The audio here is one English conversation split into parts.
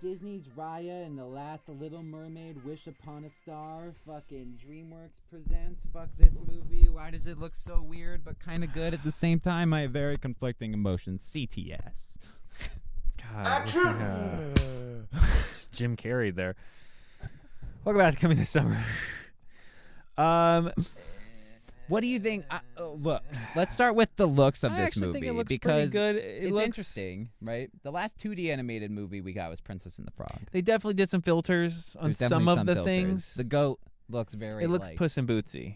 Disney's Raya and the Last Little Mermaid, Wish Upon a Star. Fucking DreamWorks presents. Fuck this movie. Why does it look so weird but kind of good at the same time? I have very conflicting emotions. CTS. God, Jim Carrey there. Welcome back to Coming This Summer. What do you think? Looks. Let's start with the looks of this movie, think it looks because pretty good. it's interesting, right? The last 2D animated movie we got was Princess and the Frog. They definitely did some filters on some of the things. The goat looks very. It looks like, Puss in Bootsy.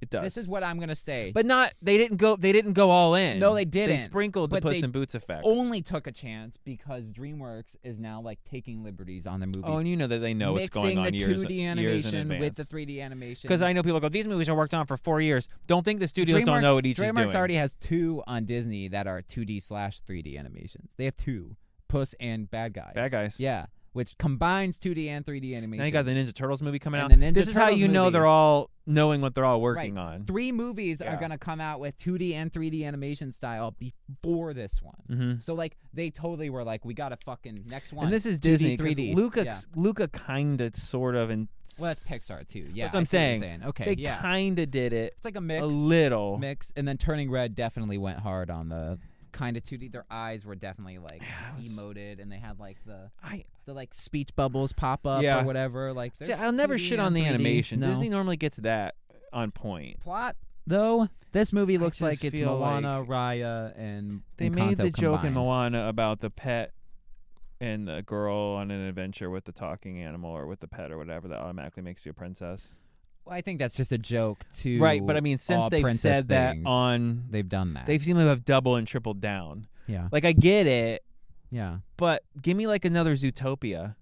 It does. This is what I'm gonna say. But not. They didn't go all in. No, they didn't. They sprinkled the Puss in Boots effects. Only took a chance because DreamWorks is now like taking liberties on their movies. Oh, and you know that they know what's going on years, the 2D animation in advance. with the 3D animation. Because I know people go, these movies are worked on for 4 years. Don't think the studios don't know what each is doing. DreamWorks already has 2 on Disney that are 2D/3D animations. They have 2, Puss and Bad Guys. Bad Guys. Yeah, which combines 2D and 3D animation. Now you got the Ninja Turtles movie coming out. This is how you know they're all knowing what they're all working on. 3 movies are going to come out with 2D and 3D animation style before this one. Mm-hmm. So, like, they totally were like, we got to fucking next one. And this is 2D, Disney. 3D. Luca kind of, sort of. And well, that's Pixar, too. Yeah, that's what I'm saying. Okay, they kind of did it. It's like a mix. A little. Mix. And then Turning Red definitely went hard on the kind of 2D. Their eyes were definitely, like, emoted. And they had, like, the like speech bubbles pop up or whatever. Like, see, I'll never shit on the 3D. animation. No. Disney normally gets that on point. Plot, though, this movie looks like it's Moana, like Raya, and they and made Kanto the joke in combined. Moana about the pet and the girl on an adventure with the talking animal or with the pet or whatever that automatically makes you a princess. Well, I think that's just a joke to right, but I mean, since they've said that they've done that. They seem to have double and tripled down. Yeah, like I get it. Yeah, but give me like another Zootopia.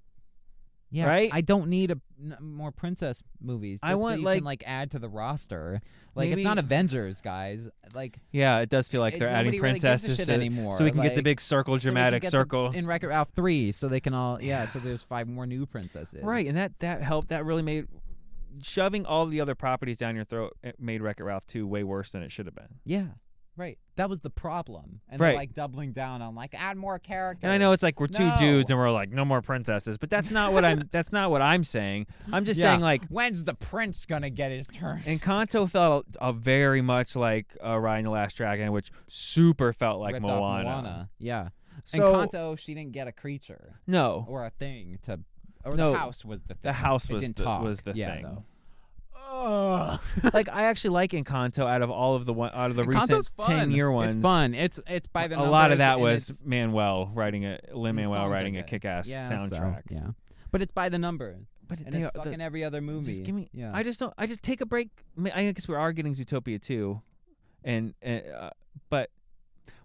Yeah, right. I don't need more princess movies. Just I want so you can add to the roster. Like it's not Avengers, guys. Like yeah, it does feel like they're adding princesses really anymore. So we can get the big circle, dramatic circle in Wreck-It Ralph 3, so they can all So there's 5 more new princesses. Right, and that helped. That really made shoving all the other properties down your throat made Wreck-It Ralph 2 way worse than it should have been. Yeah. Right. That was the problem. And they're like doubling down on like add more characters. And I know it's like we're 2 dudes and we're like no more princesses, but that's not what I'm saying. I'm just saying like when's the prince going to get his turn? And Kanto felt very much like Raya and the Last Dragon, which super felt like Moana. Yeah. So, and Kanto, she didn't get a creature. No. Or a thing to the house was the thing. The house was the thing. Though. Like I actually like Encanto out of the recent 10-year ones. It's fun. It's by the numbers. A lot of that was Lin-Manuel writing a kick-ass soundtrack. So, yeah, but it's by the numbers. But it's fucking every other movie. Just give me. Yeah. I just take a break. I guess we are getting Zootopia too, but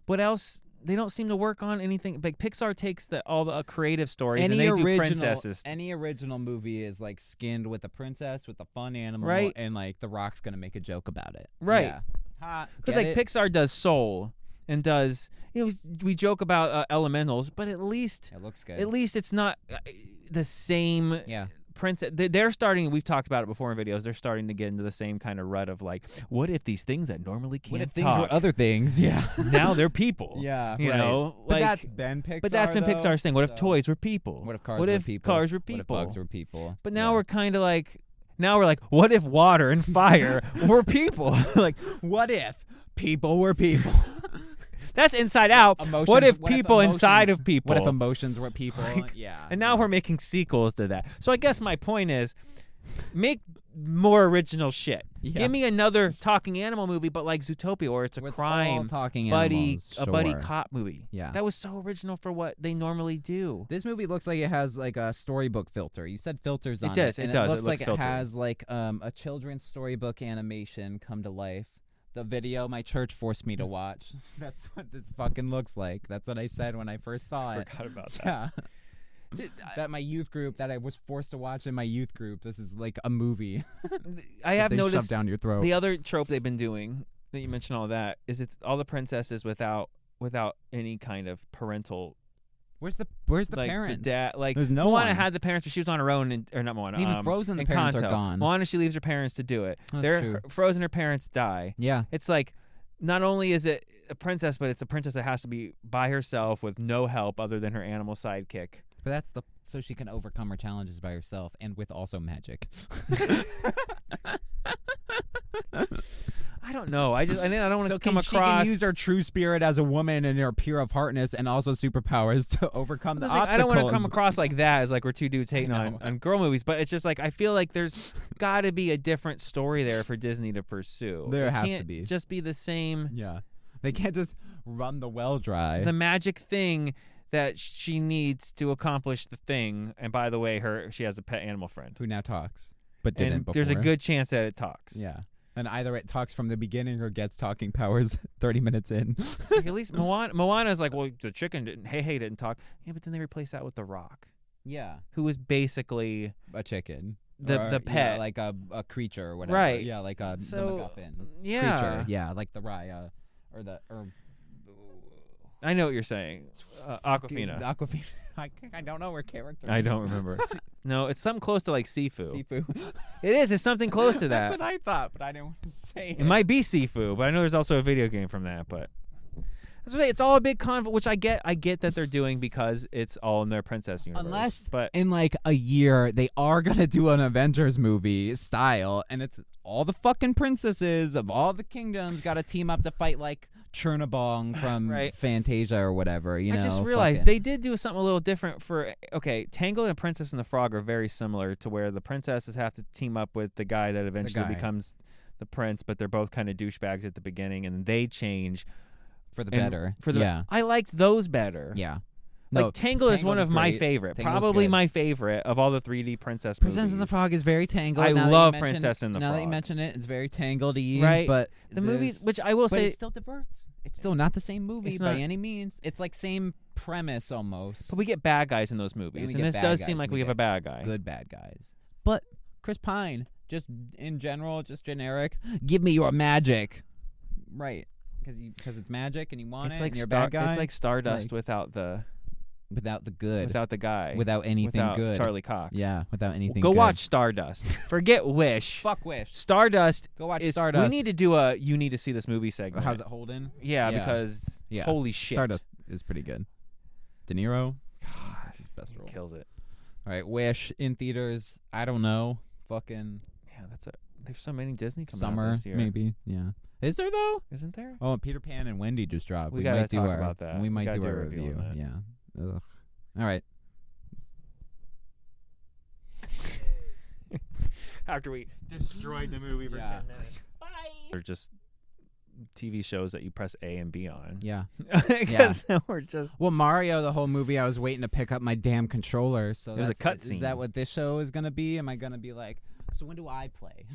what else? They don't seem to work on anything. Like Pixar takes all the creative stories and they do princesses. Any original movie is like skinned with a princess with a fun animal, right? And like The Rock's gonna make a joke about it, right? Yeah. Because like Pixar does Soul and does we joke about Elementals, but at least it looks good. At least it's not the same. Yeah. Princess, they're starting. We've talked about it before in videos. They're starting to get into the same kind of rut of like, what if these things that normally can't What if talk, things were other things? Yeah. Now they're people. Yeah. You know. But that's been Pixar. But that's been Pixar's thing. What if toys were people? What if cars were people? Cars were people? What if bugs were people? But now we're kind of like, what if water and fire were people? Like, what if people were people? That's Inside Out. Emotions, what if people inside of people? What if emotions were people? Yeah. And now we're making sequels to that. So I guess my point is, make more original shit. Yeah. Give me another talking animal movie, but like Zootopia, or it's a crime buddy cop movie. Yeah. That was so original for what they normally do. This movie looks like it has like a storybook filter. You said filters on it. It does. It looks like it has like a children's storybook animation come to life. The video my church forced me to watch. That's what this fucking looks like. That's what I said when I first saw it. I forgot about that. Yeah. That my youth group that I was forced to watch in my youth group. This is like a movie. I have noticed shoved down your throat. The other trope they've been doing that you mentioned all that is it's all the princesses without any kind of parental. Where's the parents? The dad, there's no Moana one. had the parents, but she was on her own, or not Moana. Even Frozen, the parents Kanto. are gone. Moana, she leaves her parents to do it. That's true. Frozen, her parents die. Yeah. It's like, not only is it a princess, but it's a princess that has to be by herself with no help other than her animal sidekick. But so she can overcome her challenges by herself and with also magic. I don't know. I don't want to come across. She can use her true spirit as a woman and her pure of heartness and also superpowers to overcome the obstacles. I don't want to come across like that as like we're two dudes hating on girl movies, but it's just like I feel like there's got to be a different story there for Disney to pursue. There has to be. Just be the same. Yeah. They can't just run the well dry. The magic thing that she needs to accomplish the thing. And by the way, she has a pet animal friend who now talks, but didn't before. There's a good chance that it talks. Yeah. And either it talks from the beginning or gets talking powers 30 minutes in. Like at least Moana's like, well, the chicken didn't talk. Yeah, but then they replaced that with the Rock. Yeah. Who was basically a chicken. The pet. Yeah, like a creature or whatever. Right. Yeah, like the MacGuffin. Yeah. Creature. Yeah, like the Raya I know what you're saying. Aquafina. Aquafina. I don't know her character. I don't remember. No, it's something close to like Sifu. Sifu. It is. It's something close to that. That's what I thought, but I didn't want to say it. It might be Sifu, but I know there's also a video game from that. But it's all a big conflict, which I get. I get that they're doing because it's all in their princess universe. But in like a year they are gonna do an Avengers movie style, and it's all the fucking princesses of all the kingdoms got to team up to fight like Chernobong from Fantasia or whatever. I just realized they did do something a little different for. Okay, Tangled and Princess and the Frog are very similar to where the princesses have to team up with the guy that eventually becomes the prince, but they're both kind of douchebags at the beginning, and they change for the better. I liked those better. Yeah. Like Tangled is one of my favorite, probably my favorite of all the 3D princess movies. Princess and the Frog is very Tangled. I love Princess and the Frog. Now that you mention it, it's very Tangled-y. Right. But the movies, which I will say, it still diverts. It's still not the same movie by any means. It's like same premise almost. But we get bad guys in those movies, and this does seem like we have a bad guy. Good bad guys. But Chris Pine, just in general, just generic. Give me your magic. Right. Because it's magic and you want it. Like and you're a bad guy. It's like Stardust without the good. Without the guy. Without anything good. Charlie Cox. Yeah, without anything Go good. watch Stardust. Forget Wish. Fuck Wish. Stardust. Go watch Stardust. We need to do a you need to see this movie segment. How's it holding? Yeah, because holy shit. Stardust is pretty good. De Niro. God, his best role. Kills it. All right, Wish in theaters. I don't know. Fucking. Yeah, that's it. There's so many Disney coming Summer, out this year. Maybe. Yeah. Is there though? Isn't there? Oh, Peter Pan and Wendy just dropped. We gotta talk about that. We might do a review. Yeah. Ugh. All right. After we destroyed the movie for 10 minutes. Bye. They're just TV shows that you press A and B on. Yeah. We're just. Well, Mario, the whole movie, I was waiting to pick up my damn controller. So there's a cutscene. Is that what this show is gonna be? Am I gonna be like? So when do I play?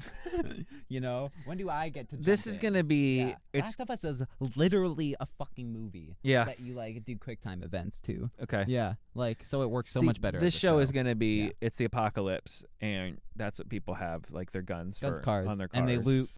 When do I get to jump This is in? gonna be Last of Us is literally a fucking movie. Yeah. That you like do QuickTime events to. Okay. Yeah. Like so it works so much better. This show is gonna be it's the apocalypse and that's what people have like their guns for cars on their cars. And they loot